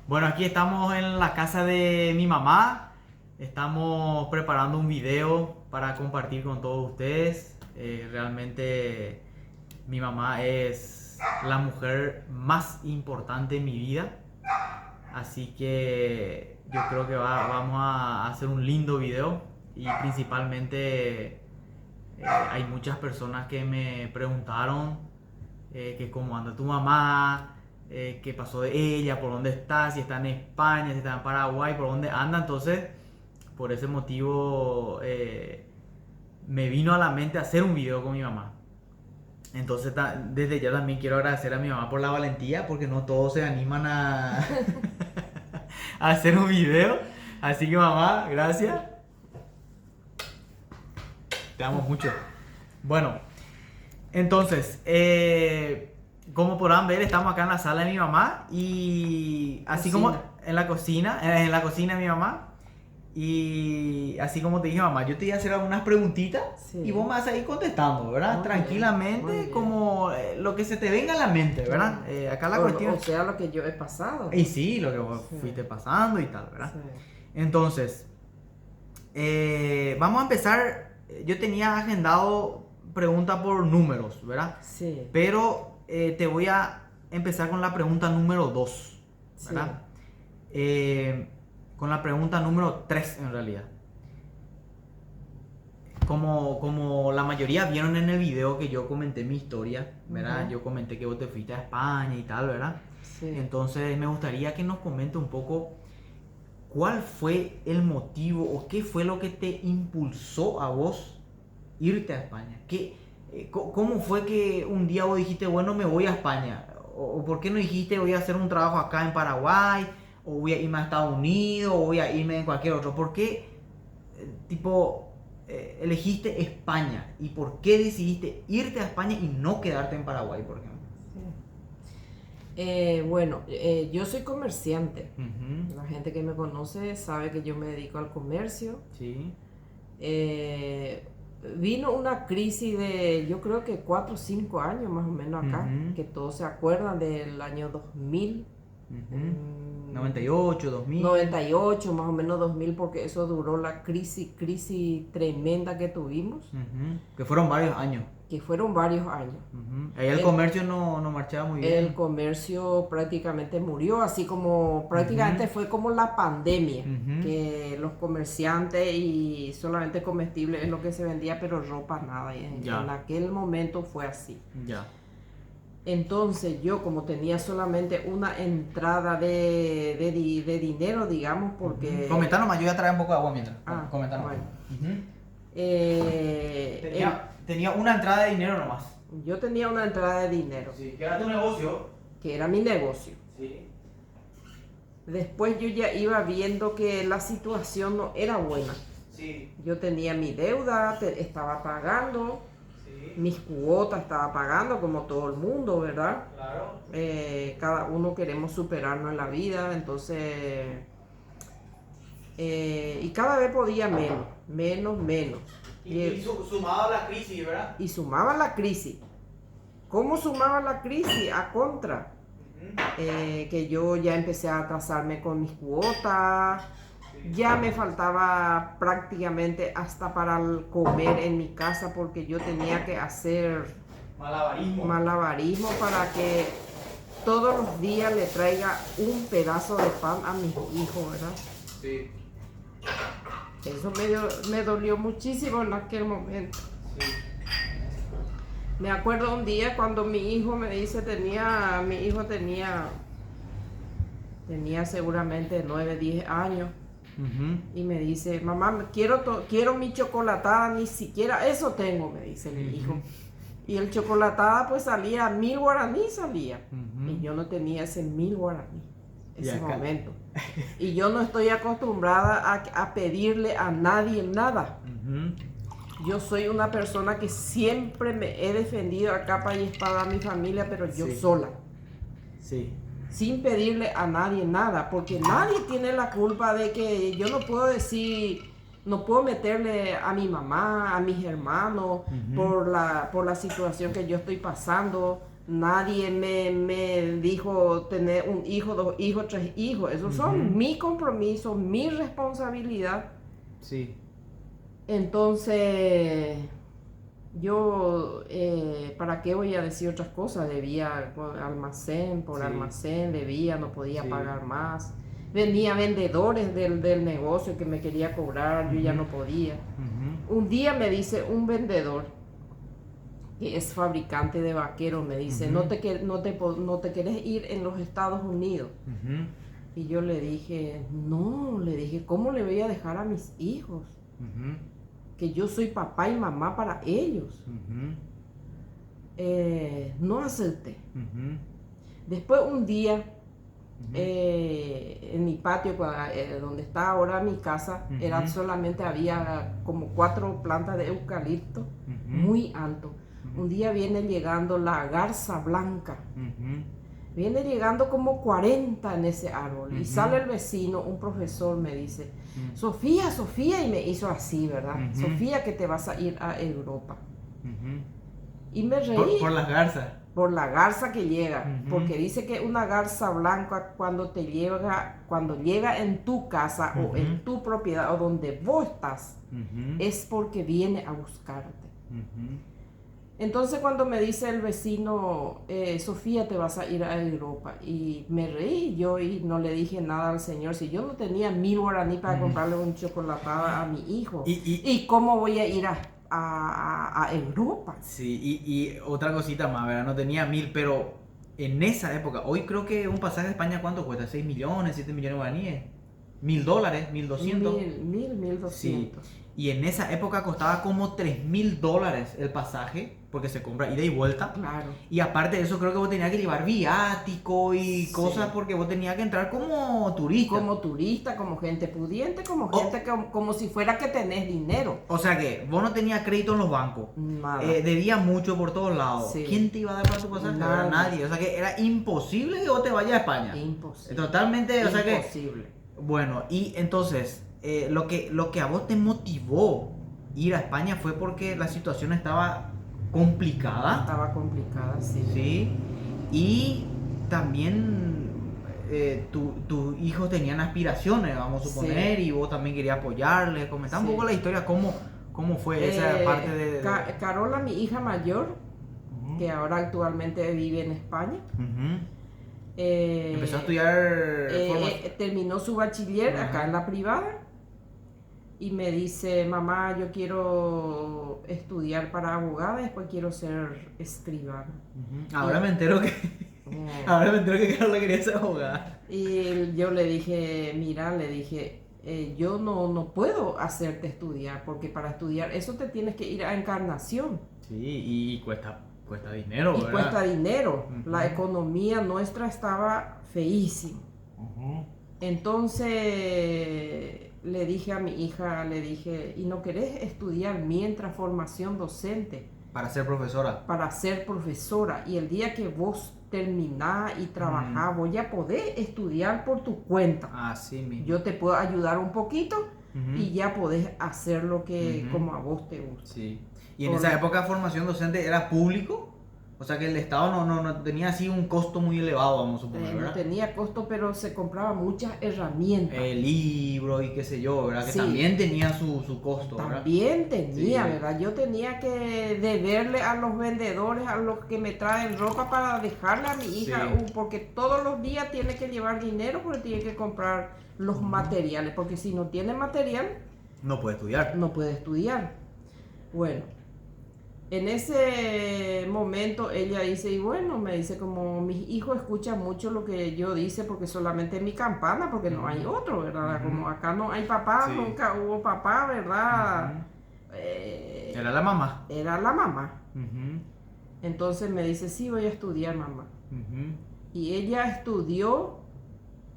Bueno, aquí estamos en la casa de mi mamá. Estamos preparando un video para compartir con todos ustedes. Realmente mi mamá es la mujer más importante en mi vida. Así que yo creo que vamos a hacer un lindo video. Y principalmente hay muchas personas que me preguntaron que cómo anda tu mamá, qué pasó de ella, por dónde está, si está en España, si está en Paraguay, por dónde anda. Entonces, por ese motivo me vino a la mente hacer un video con mi mamá. Entonces, desde ya también quiero agradecer a mi mamá por la valentía, porque no todos se animan a, a hacer un video. Así que mamá, gracias. Te amo mucho. Bueno, entonces, como podrán ver, estamos acá en la sala de mi mamá y así Cocina. como en la cocina de mi mamá. Y así como te dije, mamá, yo te voy a hacer algunas preguntitas Sí. y vos me vas a ir contestando, ¿verdad? Muy Tranquilamente, bien, muy bien. como lo que se te venga a la mente, ¿verdad? Acá la cuestión... O sea, lo que yo he pasado. Y sí, lo que vos Sí. fuiste pasando y tal, ¿verdad? Sí. Entonces, vamos a empezar. Yo tenía agendado pregunta por números, ¿verdad? Sí. Pero te voy a empezar con la pregunta número 2, ¿verdad? Con la pregunta número 3 en realidad. Como la mayoría vieron en el video que yo comenté mi historia, ¿verdad? Ujú. Yo comenté que vos te fuiste a España y tal, ¿verdad? Sí. Entonces me gustaría que nos comente un poco cuál fue el motivo o qué fue lo que te impulsó a vos irte a España. ¿Cómo fue que un día vos dijiste, bueno, me voy a España? ¿O por qué no dijiste, voy a hacer un trabajo acá en Paraguay? ¿O voy a irme a Estados Unidos? ¿O voy a irme en cualquier otro? ¿Por qué, elegiste España? ¿Y por qué decidiste irte a España y no quedarte en Paraguay, por ejemplo? Bueno, yo soy comerciante. Ujú. La gente que me conoce sabe que yo me dedico al comercio. Sí. Vino una crisis de, yo creo que 4 o 5 años más o menos acá, Ujú. que todos se acuerdan del año 2000. Ujú. 98, 2000. 98, más o menos 2000, porque eso duró la crisis tremenda que tuvimos, Ujú. Que fueron varios años. que fueron varios años. Ujú. Ahí el El- comercio no marchaba muy bien. El comercio prácticamente murió, así como prácticamente Ujú. fue como la pandemia, Ujú. que los comerciantes y solamente comestibles es lo que se vendía, pero ropa nada. Y Ya. en aquel momento fue así. Ya. Entonces yo, como tenía solamente una entrada de dinero, digamos, porque... Comenta nomás, yo voy a traer un poco de agua mientras. Ah, Comenta nomás. bueno. Ujú. Eh, Tenía una entrada de dinero nomás. yo tenía una entrada de dinero, Sí, que era tu negocio. que era mi negocio. Sí. Después yo ya iba viendo que la situación no era buena. Sí. Yo tenía mi deuda, estaba pagando, Sí. mis cuotas estaba pagando como todo el mundo, ¿verdad? Claro. Cada uno queremos superarnos en la vida, entonces... y cada vez podía menos. Y sumado a la crisis, ¿verdad? Y sumaba la crisis. ¿Cómo sumaba la crisis? A contra. Que yo ya empecé a atrasarme con mis cuotas, ya me faltaba prácticamente hasta para comer en mi casa porque yo tenía que hacer malabarismo para que todos los días le traiga un pedazo de pan a mis hijos, ¿verdad? Sí. Eso me dolió muchísimo en aquel momento. Sí. Me acuerdo un día cuando mi hijo me dice, tenía seguramente 9, 10 años, Ujú. y me dice, mamá, quiero mi chocolatada, ni siquiera eso tengo, me dice mi hijo. Y el chocolatada pues salía 1000 guaraní salía, Ujú. y yo no tenía ese 1000 guaraní, Y ese acá. momento. Y yo no estoy acostumbrada a pedirle a nadie nada. Ujú. Yo soy una persona que siempre me he defendido a capa y espada a mi familia, pero yo Sí. sola, Sí. sin pedirle a nadie nada, porque nadie tiene la culpa de que yo no puedo decir, no puedo meterle a mi mamá, a mis hermanos, Ujú. por la situación que yo estoy pasando. Nadie me dijo tener un hijo, 2 hijos, 3 hijos. Esos son mi compromiso, mi responsabilidad. Sí. Entonces, yo, ¿para qué voy a decir otras cosas? Debía almacén por almacén, debía, no podía pagar más. Venía vendedores del negocio que me quería cobrar, yo ya no podía. Un día me dice un vendedor, que es fabricante de vaqueros, me dice, no te querés ir en los Estados Unidos. Y yo le dije, no, ¿cómo le voy a dejar a mis hijos? Que yo soy papá y mamá para ellos. No acepté. Después un día, en mi patio, donde está ahora mi casa, solamente había como 4 plantas de eucalipto, muy alto. Un día viene llegando la garza blanca. Viene llegando como 40 en ese árbol. Y sale el vecino, un profesor, me dice, Sofía, Sofía, y me hizo así, ¿verdad? Sofía, que te vas a ir a Europa. Y me reí. Por las garzas. Por la garza que llega. Porque dice que una garza blanca cuando llega en tu casa o en tu propiedad o donde vos estás, es porque viene a buscarte. Entonces cuando me dice el vecino, Sofía, te vas a ir a Europa, y me reí yo y no le dije nada al señor. Si yo no tenía 1000 guaraní para comprarle un chocolatada a mi hijo, ¿y cómo voy a ir a Europa? Sí, y otra cosita más, ¿verdad? No tenía 1000, pero en esa época, hoy creo que un pasaje a España, ¿cuánto cuesta? 6 millones, 7 millones de guaraníes. $1000, 1200. 1200. Sí. Y en esa época costaba como $3000 el pasaje, porque se compra ida y vuelta. Claro. Y aparte de eso, creo que vos tenías que llevar viático y cosas, porque vos tenías que entrar como turista. Como turista, como gente pudiente, como si fuera que tenés dinero. O sea que vos no tenías crédito en los bancos. Nada. Debías mucho por todos lados. Sí. ¿Quién te iba a dar para tu pasaje? Nadie. O sea que era imposible que vos te vayas a España. Imposible. Totalmente, o sea que... Imposible. Bueno, y entonces, lo que a vos te motivó ir a España fue porque la situación estaba complicada. Estaba complicada, sí. Sí. Y también tus hijos tenían aspiraciones, vamos a suponer, y vos también querías apoyarles. Comentá un poco la historia, cómo fue esa parte de... Carola, mi hija mayor, que ahora actualmente vive en España. Empezó a estudiar terminó su bachiller acá en la privada y me dice, mamá, yo quiero estudiar para abogada, después quiero ser escribana. Ahora me entero que Carola quería ser abogada. Y yo le dije, mira, yo no puedo hacerte estudiar, porque para estudiar eso te tienes que ir a Encarnación. Sí, y cuesta dinero, ¿verdad? Y cuesta dinero. La economía nuestra estaba feísima. Entonces le dije a mi hija, ¿y no querés estudiar mientras formación docente? Para ser profesora. Para ser profesora. Y el día que vos terminás y trabajás, vos ya podés estudiar por tu cuenta. Así mismo. Yo te puedo ayudar un poquito y ya podés hacer lo que como a vos te gusta. Sí. Y en esa época formación docente era público, o sea que el Estado no tenía así un costo muy elevado, vamos a suponer, ¿verdad? No tenía costo, pero se compraba muchas herramientas. El libro y qué sé yo, ¿verdad? Que Sí. También tenía su costo, ¿verdad? También tenía, Sí. ¿verdad? Yo tenía que deberle a los vendedores, a los que me traen ropa para dejarle a mi hija, porque todos los días tiene que llevar dinero porque tiene que comprar los materiales, porque si no tiene material, no puede estudiar. No puede estudiar. Bueno, en ese momento ella dice, y bueno, me dice, como mis hijos escuchan mucho lo que yo dice, porque solamente mi campana, porque no hay otro, ¿verdad? Como acá no hay papá, nunca hubo papá, ¿verdad? Era la mamá. Era la mamá. Entonces me dice, sí, voy a estudiar, mamá. Y ella estudió,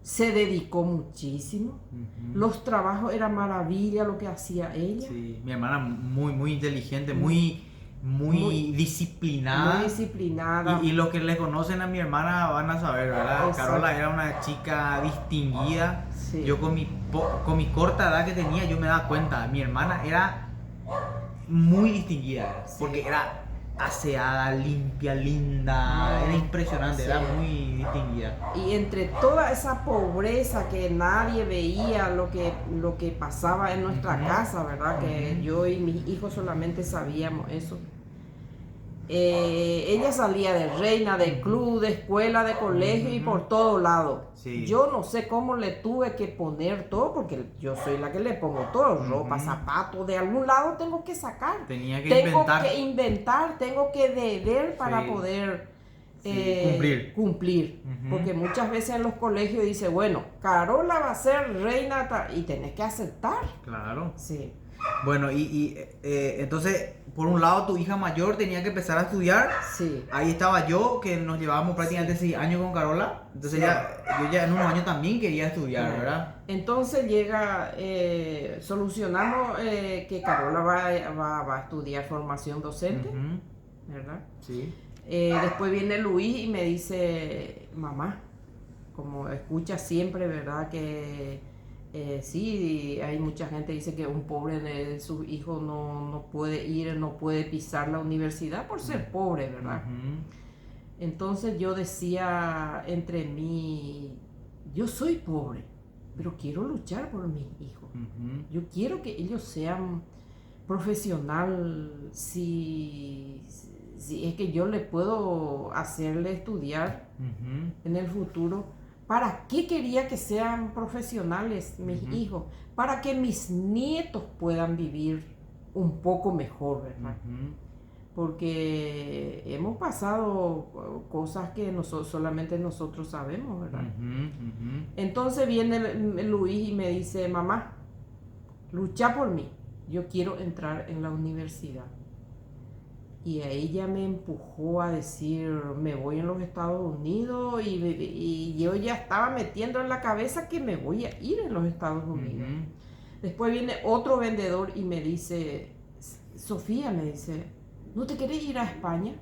se dedicó muchísimo. Los trabajos eran maravilla lo que hacía ella. Sí, mi hermana muy inteligente, muy disciplinada. Muy disciplinada. Y los que le conocen a mi hermana van a saber, ¿verdad? Exacto. Carola era una chica distinguida. Sí. Yo con mi corta edad que tenía, yo me daba cuenta, mi hermana era muy distinguida, porque era aseada, limpia, linda. Era impresionante, Sí. era muy distinguida. Y entre toda esa pobreza que nadie veía lo que pasaba en nuestra Ujú. casa, ¿verdad? Que Ujú. yo y mis hijos solamente sabíamos eso. Ella salía de reina, de club, de escuela, de colegio y Ujú. por todo lado. Sí. Yo no sé cómo le tuve que poner todo, porque yo soy la que le pongo todo, ropa, Ujú. zapatos, de algún lado tengo que sacar. Tenía que Tengo inventar. que inventar, tengo que deber para Sí. poder Sí, cumplir. Ujú. Porque muchas veces en los colegios dice, bueno, Carola va a ser reina y tenés que aceptar. Claro. Sí. Bueno, entonces, por un lado, tu hija mayor tenía que empezar a estudiar. Sí. Ahí estaba yo, que nos llevábamos prácticamente 6 años con Carola. Entonces, Sí. yo ya en unos años también quería estudiar, ¿verdad? Entonces llega, solucionamos que Carola va a estudiar formación docente, Ujú. ¿verdad? Sí. Después viene Luis y me dice, mamá, como escucha siempre, ¿verdad? Que sí, hay mucha gente que dice que un pobre de sus hijos no puede ir, no puede pisar la universidad por ser pobre, ¿verdad? Ujú. Entonces yo decía entre mí, yo soy pobre, pero quiero luchar por mis hijos. Ujú. Yo quiero que ellos sean profesional si es que yo le puedo hacerle estudiar Ujú. en el futuro. ¿Para qué quería que sean profesionales mis Ujú. hijos? Para que mis nietos puedan vivir un poco mejor, ¿verdad? Ujú. Porque hemos pasado cosas que solamente nosotros sabemos, ¿verdad? Ujú. Ujú. Entonces viene Luis y me dice, mamá, lucha por mí, yo quiero entrar en la universidad. Y a ella me empujó a decir, me voy en los Estados Unidos y yo ya estaba metiendo en la cabeza que me voy a ir en los Estados Unidos. Ujú. Después viene otro vendedor y me dice, Sofía, me dice, ¿no te querés ir a España?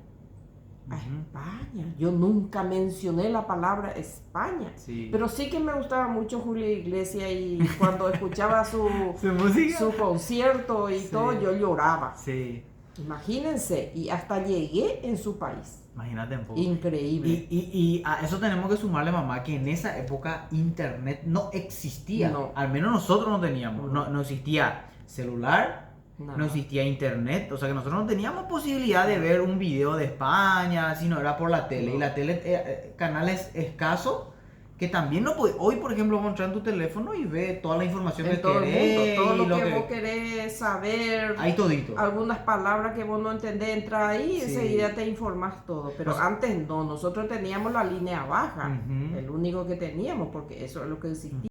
A Ujú. España. Yo nunca mencioné la palabra España. Sí. Pero sí que me gustaba mucho Julio Iglesias y cuando escuchaba ¿Su música? su concierto y Sí. todo, yo lloraba. Sí. Imagínense, y hasta llegué en su país. Imagínate un poco. Increíble. Y a eso tenemos que sumarle, mamá, que en esa época internet no existía. No. Al menos nosotros no teníamos. No. No existía celular, Nada. no existía internet. O sea que nosotros no teníamos posibilidad de ver un video de España, sino era por la tele. No. Y la tele, canales escasos, que también no puede. Hoy, por ejemplo, vos entrar en tu teléfono y ve toda la información En que todo el mundo, querés. todo y lo que vos querés saber, Ahí todito. algunas palabras que vos no entendés, entra ahí y Sí. enseguida te informás todo. Pero O sea, antes no, nosotros teníamos la línea baja, Ujú. el único que teníamos, porque eso es lo que existía.